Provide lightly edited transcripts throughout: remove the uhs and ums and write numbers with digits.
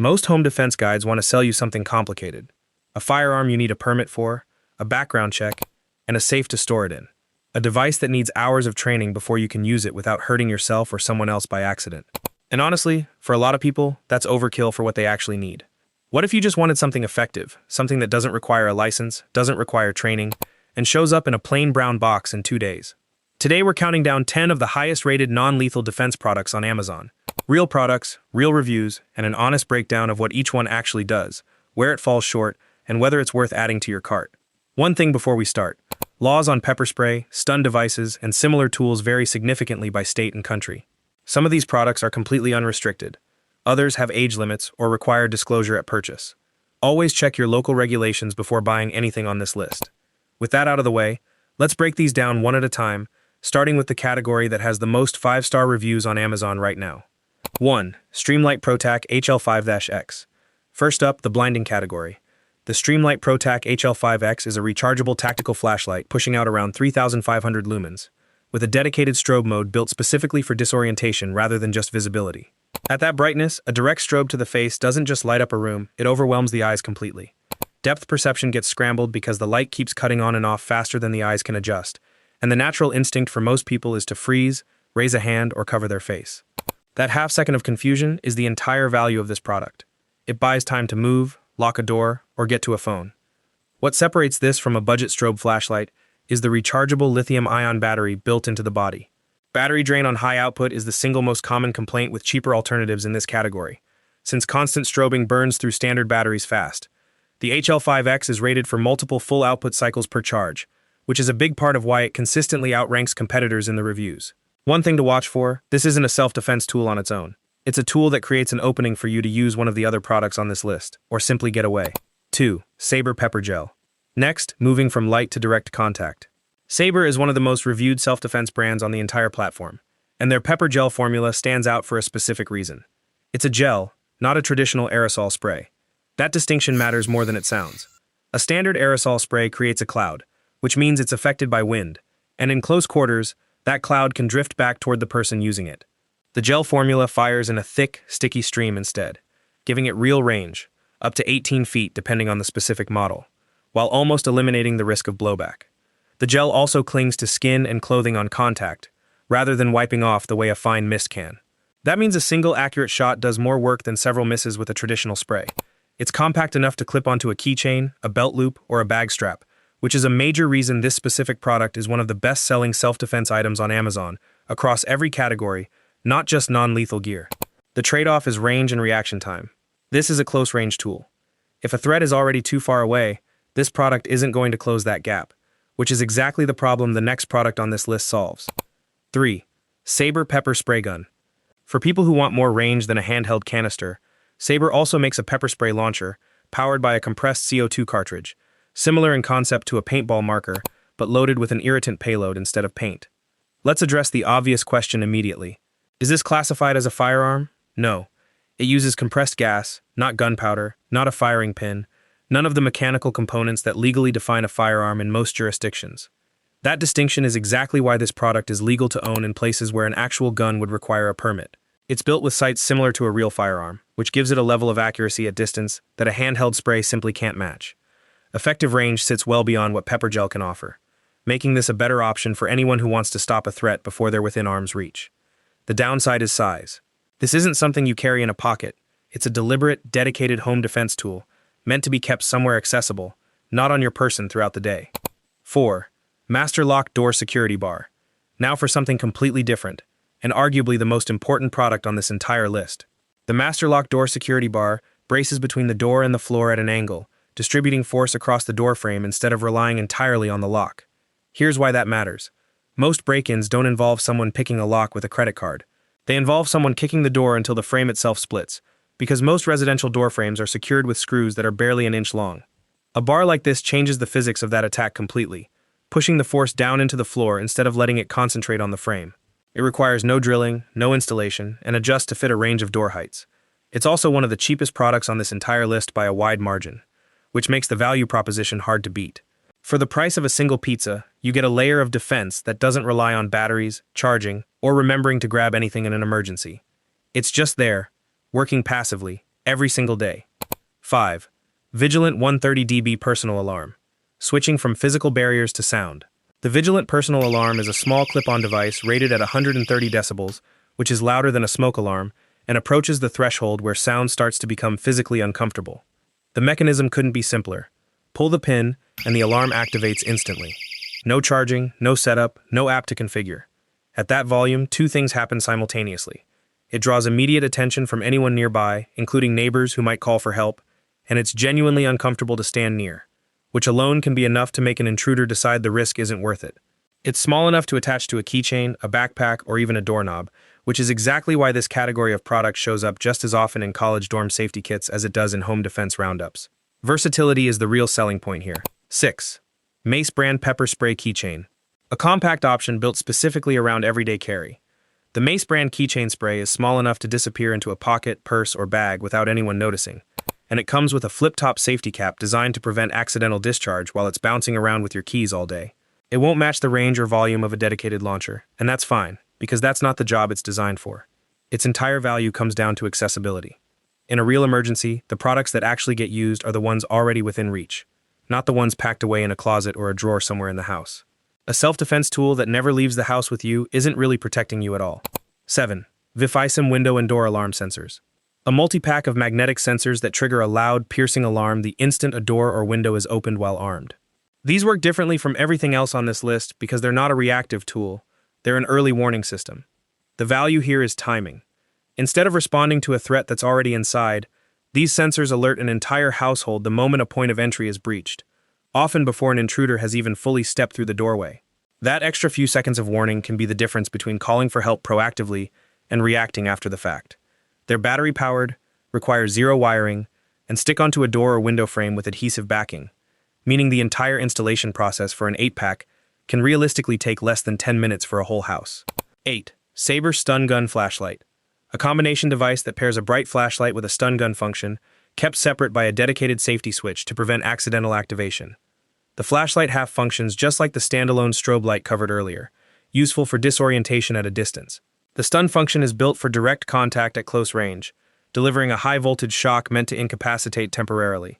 Most home defense guides want to sell you something complicated. A firearm you need a permit for, a background check, and a safe to store it in. A device that needs hours of training before you can use it without hurting yourself or someone else by accident. And honestly, for a lot of people, that's overkill for what they actually need. What if you just wanted something effective, something that doesn't require a license, doesn't require training, and shows up in a plain brown box in 2 days? Today we're counting down 10 of the highest rated non-lethal defense products on Amazon. Real products, real reviews, and an honest breakdown of what each one actually does, where it falls short, and whether it's worth adding to your cart. One thing before we start. Laws on pepper spray, stun devices, and similar tools vary significantly by state and country. Some of these products are completely unrestricted. Others have age limits or require disclosure at purchase. Always check your local regulations before buying anything on this list. With that out of the way, let's break these down one at a time, starting with the category that has the most 5-star reviews on Amazon right now. 1. Streamlight ProTac HL5-X. First up, the blinding category. The Streamlight ProTac HL5X is a rechargeable tactical flashlight pushing out around 3,500 lumens, with a dedicated strobe mode built specifically for disorientation rather than just visibility. At that brightness, a direct strobe to the face doesn't just light up a room, it overwhelms the eyes completely. Depth perception gets scrambled because the light keeps cutting on and off faster than the eyes can adjust, and the natural instinct for most people is to freeze, raise a hand, or cover their face. That half second of confusion is the entire value of this product. It buys time to move, lock a door, or get to a phone. What separates this from a budget strobe flashlight is the rechargeable lithium-ion battery built into the body. Battery drain on high output is the single most common complaint with cheaper alternatives in this category, since constant strobing burns through standard batteries fast. The HL5X is rated for multiple full output cycles per charge, which is a big part of why it consistently outranks competitors in the reviews. One thing to watch for, this isn't a self-defense tool on its own. It's a tool that creates an opening for you to use one of the other products on this list, or simply get away. 2. Sabre Pepper Gel. Next, moving from light to direct contact. Sabre is one of the most reviewed self-defense brands on the entire platform, and their pepper gel formula stands out for a specific reason. It's a gel, not a traditional aerosol spray. That distinction matters more than it sounds. A standard aerosol spray creates a cloud, which means it's affected by wind, and in close quarters, that cloud can drift back toward the person using it. The gel formula fires in a thick, sticky stream instead, giving it real range, up to 18 feet depending on the specific model, while almost eliminating the risk of blowback. The gel also clings to skin and clothing on contact, rather than wiping off the way a fine mist can. That means a single accurate shot does more work than several misses with a traditional spray. It's compact enough to clip onto a keychain, a belt loop, or a bag strap, which is a major reason this specific product is one of the best-selling self-defense items on Amazon, across every category, not just non-lethal gear. The trade-off is range and reaction time. This is a close-range tool. If a threat is already too far away, this product isn't going to close that gap, which is exactly the problem the next product on this list solves. 3. Sabre Pepper Spray Gun. For people who want more range than a handheld canister, Sabre also makes a pepper spray launcher, powered by a compressed CO2 cartridge, similar in concept to a paintball marker, but loaded with an irritant payload instead of paint. Let's address the obvious question immediately. Is this classified as a firearm? No. It uses compressed gas, not gunpowder, not a firing pin, none of the mechanical components that legally define a firearm in most jurisdictions. That distinction is exactly why this product is legal to own in places where an actual gun would require a permit. It's built with sights similar to a real firearm, which gives it a level of accuracy at distance that a handheld spray simply can't match. Effective range sits well beyond what pepper gel can offer, making this a better option for anyone who wants to stop a threat before they're within arm's reach. The downside is size. This isn't something you carry in a pocket. It's a deliberate, dedicated home defense tool, meant to be kept somewhere accessible, not on your person throughout the day. 4. Master Lock Door Security Bar. Now for something completely different, and arguably the most important product on this entire list. The Master Lock Door Security Bar braces between the door and the floor at an angle, distributing force across the door frame instead of relying entirely on the lock. Here's why that matters. Most break-ins don't involve someone picking a lock with a credit card. They involve someone kicking the door until the frame itself splits, because most residential door frames are secured with screws that are barely an inch long. A bar like this changes the physics of that attack completely, pushing the force down into the floor instead of letting it concentrate on the frame. It requires no drilling, no installation, and adjusts to fit a range of door heights. It's also one of the cheapest products on this entire list by a wide margin, which makes the value proposition hard to beat. For the price of a single pizza, you get a layer of defense that doesn't rely on batteries, charging, or remembering to grab anything in an emergency. It's just there, working passively, every single day. 5. Vigilant 130 dB personal alarm. Switching from physical barriers to sound. The Vigilant personal alarm is a small clip-on device rated at 130 decibels, which is louder than a smoke alarm, and approaches the threshold where sound starts to become physically uncomfortable. The mechanism couldn't be simpler. Pull the pin, and the alarm activates instantly. No charging, no setup, no app to configure. At that volume, two things happen simultaneously. It draws immediate attention from anyone nearby, including neighbors who might call for help, and it's genuinely uncomfortable to stand near, which alone can be enough to make an intruder decide the risk isn't worth it. It's small enough to attach to a keychain, a backpack, or even a doorknob, which is exactly why this category of product shows up just as often in college dorm safety kits as it does in home defense roundups. Versatility is the real selling point here. 6. Mace brand pepper spray keychain. A compact option built specifically around everyday carry. The Mace brand keychain spray is small enough to disappear into a pocket, purse, or bag without anyone noticing, and it comes with a flip-top safety cap designed to prevent accidental discharge while it's bouncing around with your keys all day. It won't match the range or volume of a dedicated launcher, and that's fine, because that's not the job it's designed for. Its entire value comes down to accessibility. In a real emergency, the products that actually get used are the ones already within reach, not the ones packed away in a closet or a drawer somewhere in the house. A self-defense tool that never leaves the house with you isn't really protecting you at all. 7. VIFISIM window and door alarm sensors. A multi-pack of magnetic sensors that trigger a loud, piercing alarm the instant a door or window is opened while armed. These work differently from everything else on this list because they're not a reactive tool, they're an early warning system. The value here is timing. Instead of responding to a threat that's already inside, these sensors alert an entire household the moment a point of entry is breached, often before an intruder has even fully stepped through the doorway. That extra few seconds of warning can be the difference between calling for help proactively and reacting after the fact. They're battery-powered, require zero wiring, and stick onto a door or window frame with adhesive backing, meaning the entire installation process for an 8-pack can realistically take less than 10 minutes for a whole house. 8. Sabre Stun Gun Flashlight. A combination device that pairs a bright flashlight with a stun gun function, kept separate by a dedicated safety switch to prevent accidental activation. The flashlight half functions just like the standalone strobe light covered earlier, useful for disorientation at a distance. The stun function is built for direct contact at close range, delivering a high-voltage shock meant to incapacitate temporarily.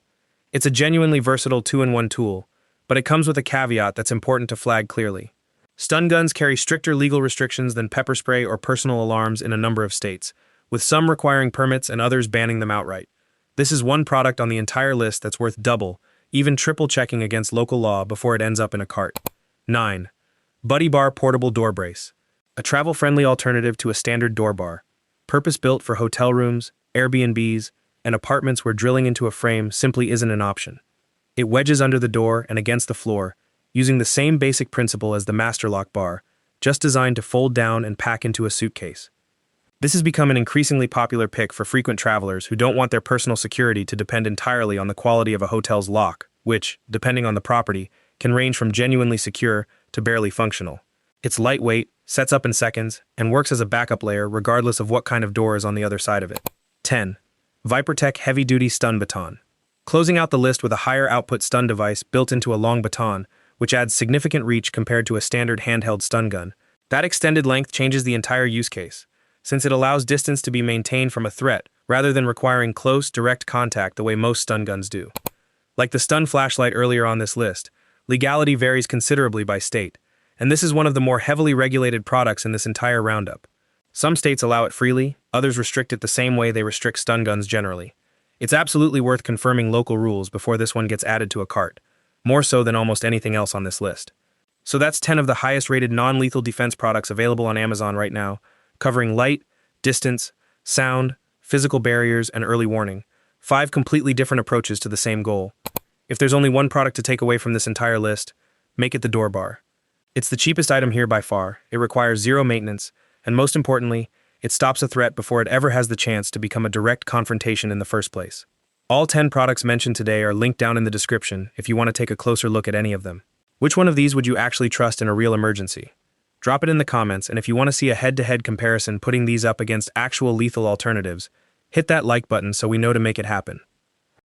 It's a genuinely versatile two-in-one tool, but it comes with a caveat that's important to flag clearly. Stun guns carry stricter legal restrictions than pepper spray or personal alarms in a number of states, with some requiring permits and others banning them outright. This is one product on the entire list that's worth double, even triple checking against local law before it ends up in a cart. 9. Buddy Bar Portable Door Brace. A travel-friendly alternative to a standard door bar, purpose-built for hotel rooms, Airbnbs, and apartments where drilling into a frame simply isn't an option. It wedges under the door and against the floor, using the same basic principle as the Master Lock bar, just designed to fold down and pack into a suitcase. This has become an increasingly popular pick for frequent travelers who don't want their personal security to depend entirely on the quality of a hotel's lock, which, depending on the property, can range from genuinely secure to barely functional. It's lightweight, sets up in seconds, and works as a backup layer regardless of what kind of door is on the other side of it. 10. Vipertech Heavy-Duty Stun Baton. Closing out the list with a higher output stun device built into a long baton, which adds significant reach compared to a standard handheld stun gun. That extended length changes the entire use case, since it allows distance to be maintained from a threat rather than requiring close, direct contact the way most stun guns do. Like the stun flashlight earlier on this list, legality varies considerably by state, and this is one of the more heavily regulated products in this entire roundup. Some states allow it freely, others restrict it the same way they restrict stun guns generally. It's absolutely worth confirming local rules before this one gets added to a cart, more so than almost anything else on this list. So that's 10 of the highest-rated non-lethal defense products available on Amazon right now, covering light, distance, sound, physical barriers, and early warning. 5 completely different approaches to the same goal. If there's only one product to take away from this entire list, make it the door bar. It's the cheapest item here by far, it requires zero maintenance, and most importantly, it stops a threat before it ever has the chance to become a direct confrontation in the first place. All 10 products mentioned today are linked down in the description if you want to take a closer look at any of them. Which one of these would you actually trust in a real emergency? Drop it in the comments, and if you want to see a head-to-head comparison putting these up against actual lethal alternatives, hit that like button so we know to make it happen.